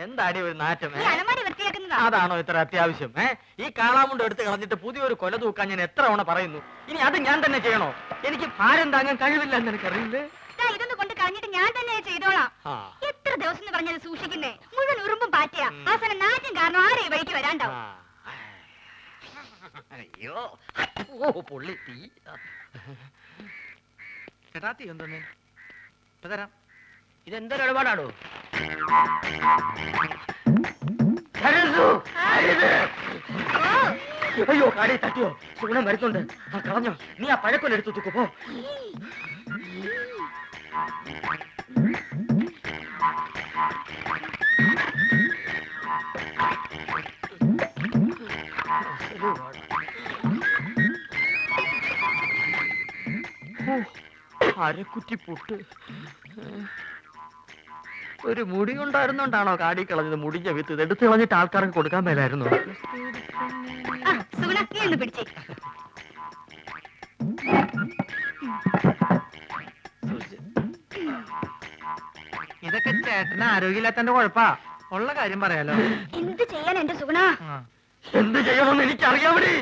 എന്താടി ഒരു നാറ്റം? അലമാരി വൃത്തിയാക്കുന്നതാ. അതാണോ ഇത്ര അത്യാവശ്യം? ഈ കാളാമുണ്ട് എടുത്ത് കളഞ്ഞിട്ട് പുതിയൊരു കൊല തൂക്കാൻ ഞാൻ എത്ര തവണ പറയുന്നു. ഇനി അത് ഞാൻ തന്നെ ചെയ്യണോ? എനിക്ക് ഭാരം താങ്ങാൻ കഴിവില്ല എന്ന് എനിക്കറിയില്ലേ. ഇതൊന്ന് കൊണ്ട് കളഞ്ഞിട്ട് ഞാൻ തന്നെ ചെയ്തോളാം. എത്ര ദിവസം എന്ന് പറഞ്ഞത് സൂക്ഷിക്കുന്നേ? മുഴുവൻ ഉറുമ്പും പാറ്റയാ. അവസാനം നാറ്റം കാരണം ആരെ ഈ വഴിക്ക് വരാണ്ടാവും. അയ്യോ പൊള്ളി തീ. ചേട്ടാ തീ എന്തോന്നേ തരാം. ഇതെന്തൊരു ഇടപാടാണോ? അയ്യോ കാടി തട്ടിയോ? സുഗുണം വരുന്നുണ്ട്. കളഞ്ഞോ? നീ ആ പഴക്കൊല്ല എടുത്തു തൂക്കോ. പോ. അരക്കുറ്റി പുട്ട്. ഒരു മുടി കൊണ്ടായിരുന്നോണ്ടാണോ കാടി കളഞ്ഞത്? മുടിഞ്ഞ വിത്ത് എടുത്ത് കളഞ്ഞിട്ട് ആൾക്കാർക്ക് കൊടുക്കാൻ മേലായിരുന്നു. ഇതൊക്കെ ചേട്ടന് ആരോഗ്യമില്ലാത്തന്റെ കുഴപ്പാ. ഉള്ള കാര്യം പറയാലോ. എന്ത് ചെയ്യാൻ എന്റെ സുഗുണ? എന്ത് ചെയ്യണമെന്ന് എനിക്കറിയാമടി.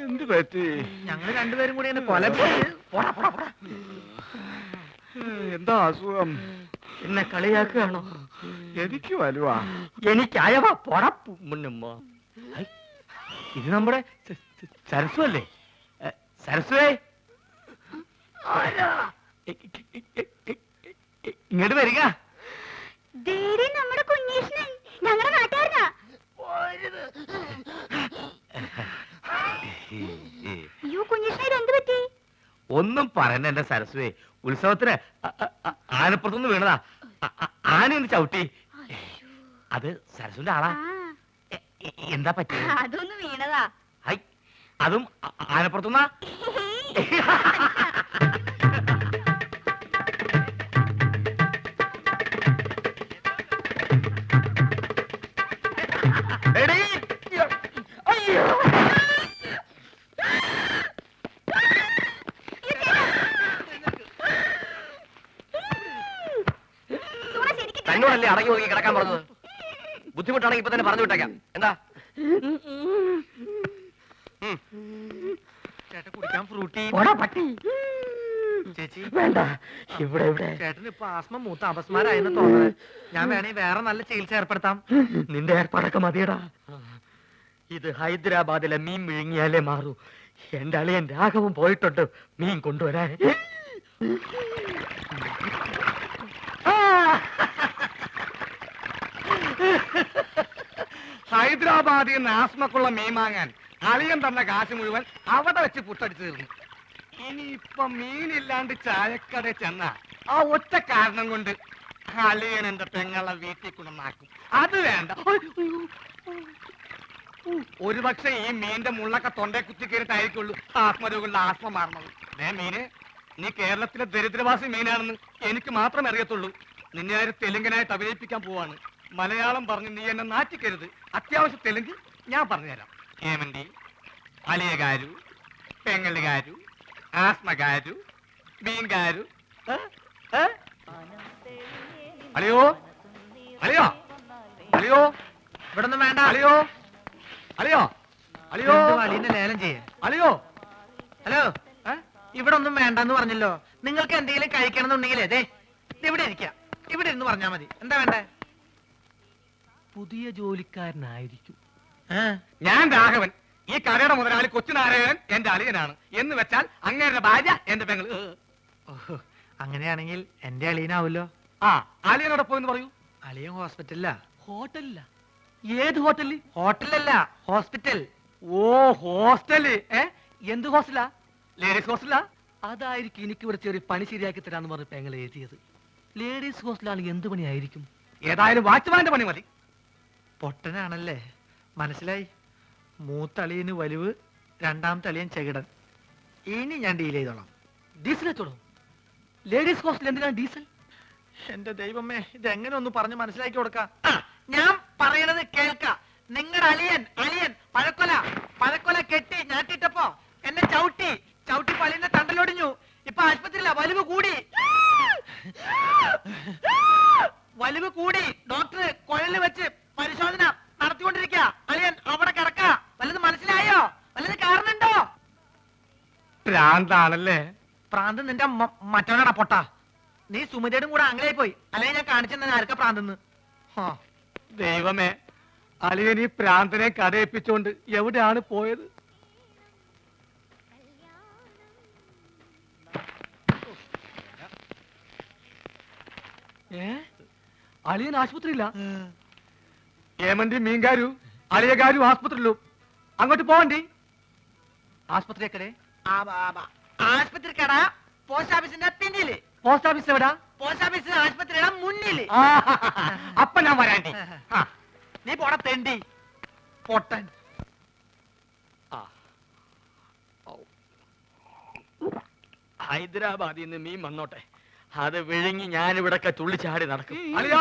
എന്ത് പറ്റി? ഞങ്ങൾ രണ്ടുപേരും കൂടി കൊല. എന്താ അസുഖം? എന്നെ കളിയാക്കുകയാണോ? എനിക്ക് വലുവാ. എനിക്ക് അയവാ. മുന്നുമ്മ. ഇത് നമ്മുടെ സരസ്വ അല്ലേ? സരസ്വേ ഇങ്ങോട്ട് വരിക. നമ്മുടെ കുഞ്ഞീഷ്ണൻ ഞങ്ങളുടെ നാട്ടുകാരനാ. അയ്യോ കുഞ്ഞീഷ്ണൻ എന്ത് പറ്റി? ഒന്നും പറയണ്ട എന്റെ സരസ്വേ. ഉത്സവത്തിന് ആനപ്പുറത്തുനിന്ന് വീണതാ. ആനയൊന്ന് ചവിട്ടി. അത് സരസ്വന്റെ ആളാ. എന്താ പറ്റി? അതൊന്ന് വീണതാ. അതും ആനപ്പുറത്തുനിന്നാ? തന്നോടല്ലേ അടങ്ങി ഒതുങ്ങി കിടക്കാൻ പറഞ്ഞത്? ബുദ്ധിമുട്ടാണെങ്കിൽ ഇപ്പൊ തന്നെ പറഞ്ഞു വിട്ടേക്കാം. എന്താ ചേട്ടൻ കുടിക്കാൻ ഫ്രൂട്ടി? ചേച്ചി വേണ്ട. ഇവിടെ ചേട്ടന് ഇപ്പൊ ആസ്മ മൂത്ത അപസ്മാരായെന്ന് തോന്നുന്നത്. ഞാൻ വേണേ വേറെ നല്ല ചികിത്സ ഏർപ്പെടുത്താം. നിന്റെ ഏർപ്പാടൊക്കെ മതിയടാ. ഇത് ഹൈദരാബാദിലെ മീൻ വിഴുങ്ങിയാലേ മാറൂ. എന്റെ അളിയൻ രാഘവൻ പോയിട്ടുണ്ട് മീൻ കൊണ്ടുവരാൻ. ഹൈദരാബാദിൽ നിന്ന് ആസ്മക്കുള്ള മീൻ വാങ്ങാൻ അളിയൻ തന്ന കാശ് മുഴുവൻ അവിടെ വെച്ച് പുട്ടടിച്ചു തീർന്നു. ഇനിയിപ്പൊ മീനില്ലാണ്ട് ചായക്കട ചെന്ന ആ ഒറ്റ കാരണം കൊണ്ട് അളിയൻ എന്റെ പെങ്ങളെ വീട്ടിൽ കൊണ്ടുവന്നാക്കും. അത് വേണ്ട. ഒരുപക്ഷെ ഈ മീന്റെ മുള്ളൊക്കെ തൊണ്ടേ കുത്തി കയറിട്ടായിരിക്കുള്ളൂ ആത്മരോഗങ്ങളുടെ ആസ്മ മാറണത്. മീന് നീ കേരളത്തിലെ ദരിദ്രവാസി മീനാണെന്ന് എനിക്ക് മാത്രമേ അറിയത്തുള്ളൂ. നിന്നെ ആര് തെലുങ്കനായിട്ട് അഭിനയിപ്പിക്കാൻ പോവാണ്. മലയാളം പറഞ്ഞ് നീ എന്നെ നാറ്റിക്കരുത്. അത്യാവശ്യം തെലുങ്ക് ഞാൻ പറഞ്ഞുതരാം. ഏമന്തി, അലിയകാരു, പെങ്ങലുകാരു, ആസ്മകാരു, മീൻകാരു. അളിയോ അളിയോ അളിയോ ഇവിടെ ഒന്നും വേണ്ട. അളിയോ അളിയോ അളിയോ അളിയന്റെ ലേലം ചെയ്യേ. അളിയോ ഹലോ ഇവിടെ ഒന്നും വേണ്ടെന്ന് പറഞ്ഞല്ലോ. നിങ്ങൾക്ക് എന്തെങ്കിലും കഴിക്കണം എന്നുണ്ടെങ്കിൽ അതെ ഇവിടെ ഇരിക്കാം. ഇവിടെ ഇരുന്ന് പറഞ്ഞാ മതി. എന്താ വേണ്ടേ? പുതിയ ജോലിക്കാരനായിരിക്കും. ഞാൻ രാഘവൻ, ഈ കടയുടെ മുതലാളി കൊച്ചുനാരായണൻ എന്റെ അളിയനാണ്. എന്ന് വെച്ചാൽ അങ്ങേരുടെ ഭാര്യ എന്റെ പെങ്ങള്. അങ്ങനെയാണെങ്കിൽ എന്റെ അളിയനാവല്ലോ. ആ, അളിയനോടൊപ്പം എന്ന് പറയൂ. അളിയൻ ഹോസ്പിറ്റലിലാ. ഹോട്ടലില്ല? ഏത് ഹോട്ടലിൽ? ഹോട്ടലല്ല, ഹോസ്പിറ്റൽ. ഓ, ഹോസ്റ്റല്. എന്ത് ഹോസ്റ്റലാ? ലേഡീസ് ഹോസ്റ്റലാ? അതായിരിക്കും എനിക്ക് ഇവിടെ ചെറിയ പണി ശരിയാക്കി തരാന്ന് പറഞ്ഞ പെങ്ങൾ എഴുതിയത്. ലേഡീസ് ഹോസ്റ്റലാണെങ്കിൽ എന്ത് പണിയായിരിക്കും? ഏതായാലും വാച്ച്മാന്റെ പണി മതി. പൊട്ടനാണല്ലേ, മനസ്സിലായി. മൂത്തളിയന് വലിവ്, രണ്ടാമത്തെ അളിയൻ ചെകിടൻ. ഇനി ഞാൻ ഡീൽ ചെയ്തോളാം. ഡീസൽ വെച്ചോളൂ. ലേഡീസ് ഹോസ്റ്റൽ എന്തിനാണ് ഡീസൽ? എന്റെ ദൈവമേ, ഇതെങ്ങനെ ഒന്ന് പറഞ്ഞ് മനസ്സിലാക്കി കൊടുക്കാം. ഞാൻ പറയണത് കേൾക്ക. നിങ്ങളുടെ അളിയൻ പഴക്കൊല കെട്ടി ഞാട്ടിട്ടപ്പോ എന്നെ ചവിട്ടി പലിന്റെ തണ്ടലൊടിഞ്ഞു. ഇപ്പൊ ആശുപത്രിയില്ല, വലിവ് കൂടി. ഡോക്ടർ കുഴല് വെച്ച് പരിശോധന നടത്തിക്കൊണ്ടിരിക്കുക. അളിയൻ അവിടെ കിടക്ക. വല്ലത് മനസ്സിലായോ? വല്ലത് കാരണുണ്ടോ? ഭ്രാന്താണല്ലേ? പ്രാന്ത് നിന്റെ മറ്റവനാടാ പൊട്ട. നീ സുമതിയുടെ കൂടെ ആംഗ്ലയായി പോയി. അല്ലെങ്കിൽ ഞാൻ കാണിച്ചെന്നെ ആർക്കാ പ്രാന്തെന്ന്. ദൈവമേ, അളിയൻ ഈ പ്രാന്തനെ കഥയിപ്പിച്ചോണ്ട് എവിടെയാണ് പോയത്? അളിയൻ ആശുപത്രിയില്ല? ഏമന്തി മീൻകാരു അളിയകാരു ആസ്പത്രിയിലും. അങ്ങോട്ട് പോവണ്ടി. ആസ്പത്രി എക്കടെ? ആശുപത്രി കട പോസ്റ്റ് ഓഫീസിന്റെ പിന്നില്. പോസ്റ്റ് ഓഫീസ് എവിടാ? പോസ്റ്റ് ഓഫീസ് ആശുപത്രിയുടെ മുന്നില്. അപ്പൊ ഞാൻ വരാണ്ടി. നീ പോട തെണ്ടി പൊട്ടൻ. ഹൈദരാബാദിൽ നിന്ന് മീൻ വന്നോട്ടെ, അത് വിഴുങ്ങി ഞാനിവിടൊക്കെ തുള്ളിച്ചാടി നടക്കും. അളിയാ,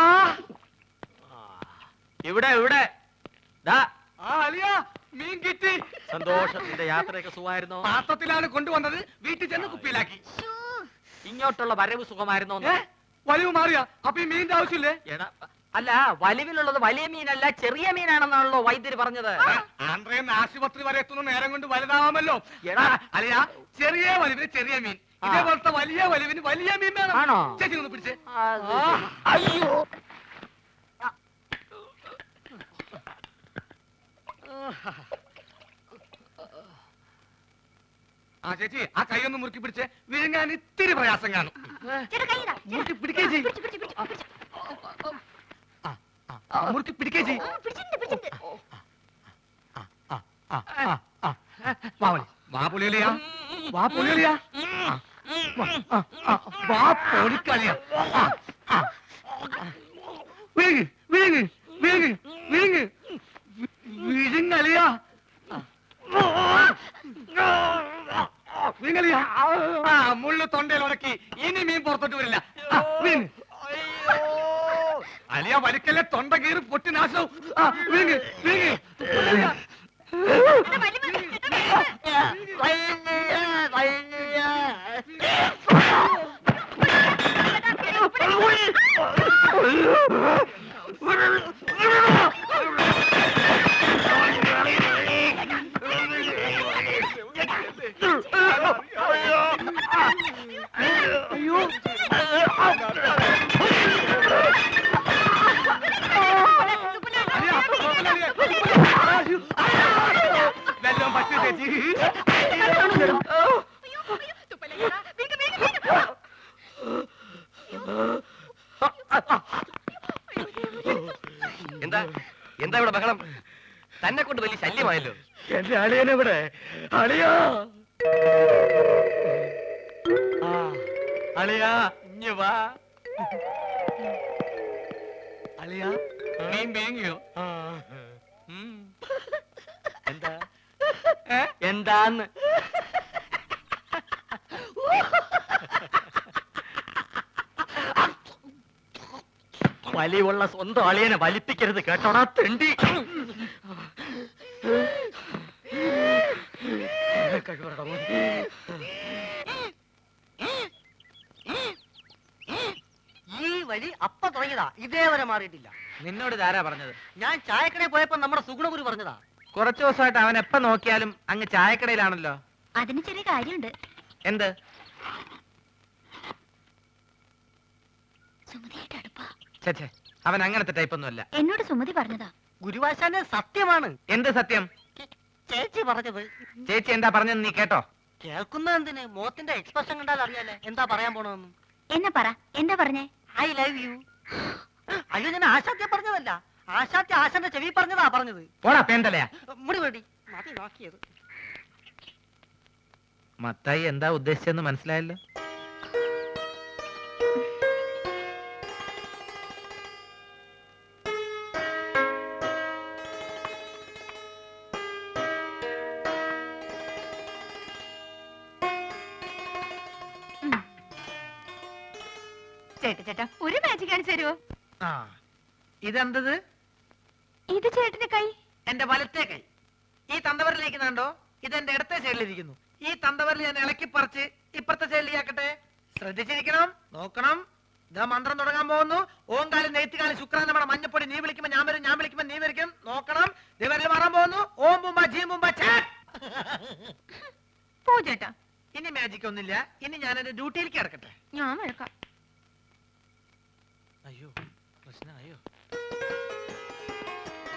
ഇവിടെ ഇവിടെ ദാ അളിയാ, മീൻ കിട്ടി. സന്തോഷത്തിന്റെ യാത്രയൊക്കെ സുഖമായിരുന്നോ? പാത്രത്തിലാണ് കൊണ്ടുവന്നത്, വീട്ടിൽ ചെന്ന് കുപ്പിയിലാക്കി. ഇങ്ങോട്ടുള്ള വരവ് സുഖമായിരുന്നോ? വലിവ് മാറിയാ? അപ്പൊ ഈ മീനിന്റെ ആവശ്യമില്ലേ? എടാ, അല്ല, വലിവിലുള്ളത് വലിയ മീനല്ല ചെറിയ മീനാണെന്നാണല്ലോ വൈദ്യര് പറഞ്ഞത്. ആന്ധ്രയിൽ ആശുപത്രി വരെ എത്തുന്ന നേരം കൊണ്ട് വലുതാവാമല്ലോ. എടാ അളിയാ, ചെറിയ വലിവിന് ചെറിയ മീൻ, ഇതേപോലത്തെ വലിയ വലിവിന് വലിയ മീൻ വേണം. ആണോ? ചേച്ചി ഒന്ന് പിടിച്ചേ. അയ്യോ, ആ ചേച്ചി, ആ കൈ ഒന്ന് മുറുക്കി പിടിച്ചേ. വിഴുങ്ങാൻ ഇത്തിരി പ്രയാസം കാണും. മുറുക്കി പിടിക്കേ ചെയ്. മുറുക്കി പിടിക്കേ ചെയ്. വാ പൊളിയലിയാ, വാ പൊളിയലിയാ, വാ പൊളിക്കളിയാ. വിഴുങ്ങ് വിഴുങ്ങ് വിഴുങ്ങ് വിഴുങ്ങ് വിഴുങ്ങലിയാ, വിഴുങ്ങലിയാ. മുള്ളു തൊണ്ടയിൽ ഉടക്കി, ഇനി മീൻ പുറത്തോട്ട് വരില്ല. വിഴുങ്ങ്. അലിയ വലിക്കല്ലേ, തൊണ്ട കീറി പൊട്ടി നാശവും. വിഴുങ്ങ് വിഴുങ്ങ്. വെള്ളം പറ്റി ചേച്ചി. എന്താ എന്താ ഇവിടെ ബഹളം? തന്നെ കൊണ്ട് വലിയ ശല്യമായല്ലോ. എന്റെ അളിയനെവിടെ? അളിയാ, അളിയാ, ഇഞ്ഞ് വാ. അളിയാ, മീൻ വേങ്ങിയോ? എന്താ എന്താന്ന്? വലിവുള്ള സ്വന്തം അളിയനെ വലിപ്പിക്കരുത് കേട്ടോടാ തെണ്ടി. ഈ വഴി അപ്പ തുടങ്ങിയതാ, ഇതേവരെ മാറിയിട്ടില്ല. നിന്നോട് ഇതാരാ പറഞ്ഞത്? ഞാൻ ചായക്കടയിൽ പോയപ്പോ നമ്മുടെ സുഗുണഗുരു പറഞ്ഞതാ. കുറച്ചു ദിവസമായിട്ട് അവൻ എപ്പ നോക്കിയാലും അങ്ങ് ചായക്കടയിലാണല്ലോ. അതിന് ചെറിയ കാര്യമുണ്ട്. എന്ത്? സുമതിയായിട്ട് അടുപ്പാ. ഛെ, അവൻ അങ്ങനത്തെ ടൈപ്പ് ഒന്നുമല്ല. എന്നോട് സുമതി പറഞ്ഞതാ. ഗുരുവാശാന് സത്യമാണ് എന്ത് സത്യം? ചേച്ചി പറഞ്ഞത്. ചേച്ചി എന്താ പറഞ്ഞെന്ന് നീ കേട്ടോ? കേൾക്കുന്ന എന്തിന്? മോത്തിന്റെ എക്സ്പ്രഷൻ കണ്ടാൽ അറിയാലേ എന്താ പറയാൻ പോണെന്ന്. എന്നെ പറ, എന്താ പറഞ്ഞേ? I love you. അയ്യോ, ഞാൻ ആശാത്യ പറഞ്ഞതല്ല, ആശാത്യ ആശാന്റെ ചെവി പറഞ്ഞതാ പറഞ്ഞത്. പോടാ പേന്തലയാ. മുടി വേണ്ടി മതി നോക്കിയത്. മത്തായി എന്താ ഉദ്ദേശിച്ചെന്ന് മനസ്സിലായല്ലോ. ചേട്ടാ ഒരു മാജിക് കാണിച്ചു തരുമോ? ആ, ഇതെന്തത്? ഇത് ചേട്ടന്റെ കൈ. എന്റെ വലത്തെ കൈ. ഈ തന്തവരിലേക്ക് കണ്ടോ? ഇതെന്റെ ഇടത്തെ സൈഡിലിരിക്കുന്നു. ഈ തന്തവരിൽ ഞാൻ ഇളക്കി പറിച്ച് ഇപ്പുറത്തെ സൈഡിലേക്കാക്കട്ടെ. ശ്രദ്ധിച്ചിരിക്കണം, നോക്കണം. ഇതാ മന്ത്രം തുടങ്ങാൻ പോകുന്നു. ഓങ്കാലം നെയ്ത്തുകാലം ശുക്രാൻ നമ്മുടെ മഞ്ഞപ്പൊടി. നീ വിളിക്കുമ്പോ ഞാൻ വരും, ഞാൻ വിളിക്കുമ്പോ നീ വരിക്കും. നോക്കണം. ദിവരിൽ മാറാൻ പോകുന്നു. ഓം ബുംബ ജീ ബുംബ പോ ചേട്ടാ. ഇനി മാജിക് ഒന്നുമില്ല. ഇനി ഞാൻ എന്റെ ഡ്യൂട്ടിയിലേക്ക് കിടക്കട്ടെ. ഞാൻ വഴക്കാം. അയ്യോ, പ്രശ്നമായോ?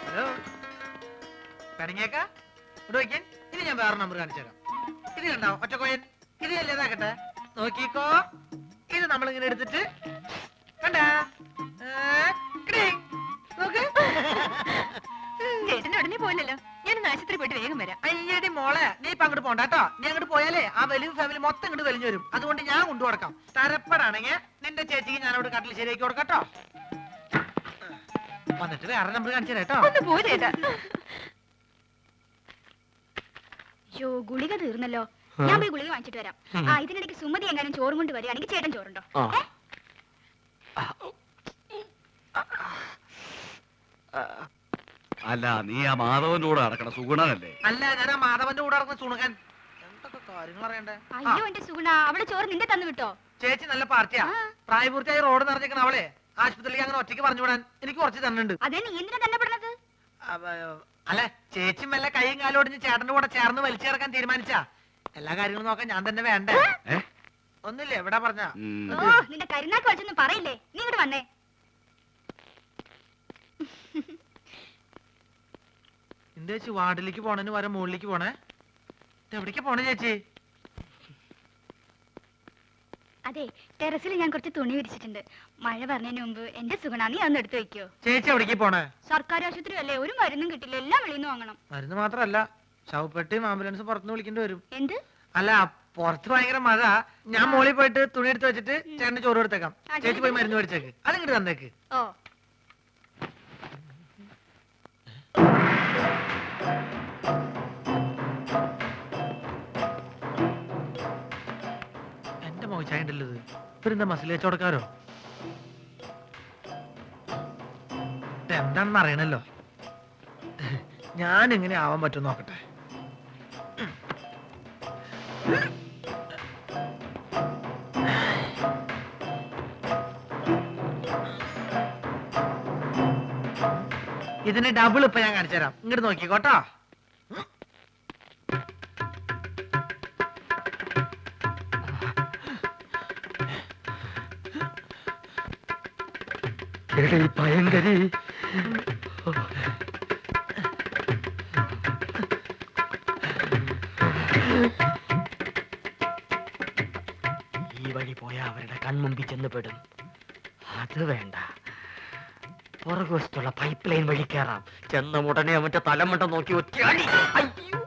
ഹലോ, കണിങ്ങേക്ക ഇവിടെ വയ്ക്കാൻ. ഇനി ഞാൻ വേറെ നമ്പർ കാണിച്ചു തരാം. ഇത് കണ്ടാവും ഒറ്റക്കോയൻ. ഇത് അല്ലേ ഇതാക്കട്ടെ, നോക്കിക്കോ. ഇത് നമ്മളിങ്ങനെ എടുത്തിട്ട് കണ്ടാ നോക്ക്. ചേട്ടന്റെ ഉടനെ പോയില്ലല്ലോ. ഞാൻ ആശുപത്രി പോയിട്ട് വേഗം വരാം. അയ്യടി മോളെ, നീ ഇപ്പൊ അങ്ങോട്ട് പോണ്ട കേട്ടോ. നീ അങ്ങോട്ട് പോയാലേ ആ വലിയ ഫാമിലി മൊത്തം ഇങ്ങോട്ട് വലിഞ്ഞു വരും. അതുകൊണ്ട് ഞാൻ കൊണ്ടു കൊടുക്കാം. തരപ്പെടാണെങ്കിൽ നിന്റെ ചേച്ചിക്ക് ഞാൻ അവിടെ കട്ടിൽ ശരിയാക്കി കൊടുക്കട്ടോ. വന്നിട്ട് വേറെ നമ്പർ കാണിച്ചു തരാം കേട്ടോ. ഒന്ന് പോ ചേട്ടാ. യോ, ഗുളിക തീർന്നല്ലോ. ഞാൻ പോയി ഗുളിക വാങ്ങിച്ചിട്ട് വരാം. ആ, ഇതിനിടയ്ക്ക് സുമതി എങ്ങാനും ചോറും കൊണ്ട് വരികയാണെങ്കിൽ ചേട്ടൻ ചോറുണ്ടോ? അല്ല, നീ ആ മാധവന്റെ കൂടെ നടക്കണ സുഗുണനല്ലേ? അല്ല, ഞാൻ ആ മാധവന്റെ കൂടെ നടക്കുന്ന സുണുകൻ. എന്തൊക്കെ കാര്യങ്ങൾ അറിയണ്ടേ? അയ്യോ എന്റെ സുഗുണ, അവള് ചോറ് നിന്റെ തന്നു വിട്ടോ? ചേച്ചി നല്ല പാർട്ടിയാ. ആ. പ്രായപൂർത്തിയായി റോഡ് നിറഞ്ഞേക്കണ അവളെ ആശുപത്രിയിലേക്ക് അങ്ങനെ ഒറ്റയ്ക്ക് പറഞ്ഞു വിടാൻ എനിക്ക് കുറച്ച് തന്നുണ്ട്. അതേ, നീ എന്തിനാ തന്നെ പെടുന്നത്? അല്ലെ, ചേച്ചി മെല്ലെ കൈയും കാലും ഒടിഞ്ഞ് ചേട്ടന്റെ കൂടെ ചേർന്ന് വലിച്ചു ചേർക്കാൻ തീരുമാനിച്ചാ. എല്ലാ കാര്യങ്ങളും നോക്കാൻ ഞാൻ തന്നെ വേണ്ടേ? ഒന്നില്ലേ എവിടെ പറഞ്ഞ? ഓ, നിന്റെ കരുനാക്ക് വലിച്ചൊന്നും പറയില്ലേ. നീ ഇങ്ങോട്ട് വന്നേ. എന്താ ചേച്ചി വാർഡിലേക്ക് പോണേന് വരെ മുകളിലേക്ക് പോണേ? എവിടേക്ക് പോണേ ചേച്ചി? അതെ, ടെറസിൽ ഞാൻ കുറച്ച് തുണി വിരിച്ചിട്ടുണ്ട്. മഴ പറഞ്ഞതിന് മുമ്പ് എന്റെ സുഗുണ നീ അതൊന്ന് എടുത്തു വെക്കോ. ചേച്ചി എവിടേക്ക് പോണേ? സർക്കാർ ആശുപത്രി അല്ലേ, ഒരു മരുന്നും കിട്ടില്ല. എല്ലാം വെളിയിൽ നിന്ന് വാങ്ങണം. മരുന്ന് മാത്രല്ല, ശവപ്പെട്ടിയും ആംബുലൻസ് പുറത്തുനിന്ന് വിളിക്കേണ്ടി വരും. എന്ത്? അല്ല, പുറത്ത് ഭയങ്കര മഴ. ഞാൻ മോളിൽ പോയിട്ട് തുണി എടുത്ത് വെച്ചിട്ട് ചേട്ടന് ചോറ് എടുത്തേക്കാം. ചേച്ചി പോയി മരുന്ന് മേടിച്ചേക്ക്. അതിങ്ങോട്ട് തന്നേക്ക്. ഓ, എന്റെ മോശായിട്ടല്ലത്. ഇവരെന്താ മസിൽ കച്ചവടക്കാരോ? എന്താണെന്ന് അറിയണല്ലോ. ഞാൻ എങ്ങനെ ആവാൻ പറ്റും നോക്കട്ടെ. ഇതിന് ഡബിൾ ഇപ്പൊ ഞാൻ കാണിച്ചു തരാം. ഇങ്ങോട്ട് നോക്കിക്കോട്ടോ. ഭയങ്കരി ഈ വഴി പോയാ അവരുടെ കൺമുമ്പിൽ ചെന്ന് പെടും. അത് വേണ്ട, പുറകുവശത്തുള്ള പൈപ്പ് ലൈൻ വഴി കയറാം. ചെന്ന ഉടനെ അവന്റെ തലമുണ്ട നോക്കി ഒറ്റയാടി. അയ്യോ,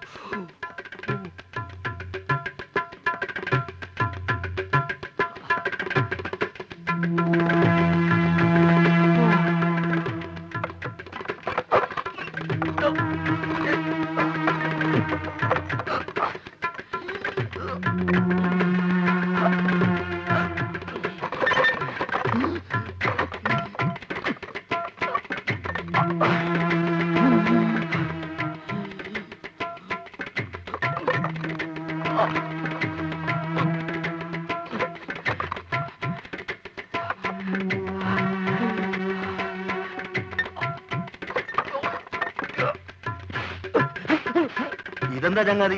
ഇതെന്താ ചങ്ങാതി?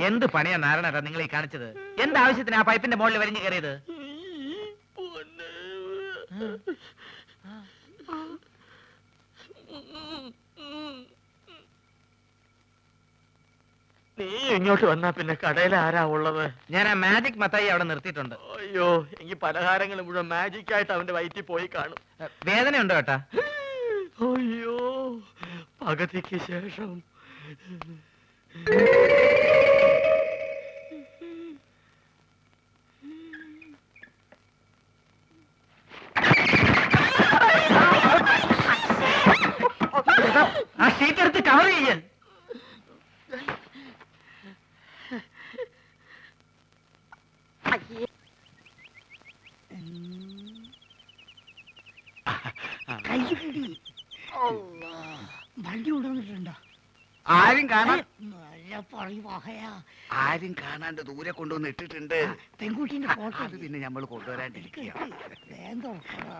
എന്ത് പണിയാ നാരായണ നിങ്ങൾ ഈ കാണിച്ചത്? എന്താവശ്യത്തിന് ആ പൈപ്പിന്റെ മുകളിൽ വരിഞ്ഞു കയറിയത്? നീ ഇങ്ങോട്ട് വന്നാ പിന്നെ കടയിൽ ആരാ ഉള്ളത്? ഞാൻ ആ മാജിക് മത്തായി അവിടെ നിർത്തിയിട്ടുണ്ട്. അയ്യോ, എനിക്ക് പലഹാരങ്ങൾ മുഴുവൻ മാജിക് ആയിട്ട് അവന്റെ വയറ്റിൽ പോയി കാണും. വേദനയുണ്ടോ ഏട്ടാ? അയ്യോ, പകുതിക്ക് ശേഷം. ആ ഷീറ്റ് എടുത്ത് കവർ ചെയ്യാൻ. വണ്ടി കൊണ്ടുവന്നിട്ടുണ്ടോ? ആരും കാണാൻ നല്ല പറയും വകയാ. ആരും കാണാണ്ട് ദൂരെ കൊണ്ടുവന്ന് ഇട്ടിട്ടുണ്ട്. പെൺകുട്ടീന്റെ ഫോട്ടോ അത് പിന്നെ നമ്മൾ കൊണ്ടുവരാണ്ടിരിക്കുക. വേഗം തുറക്കടാ.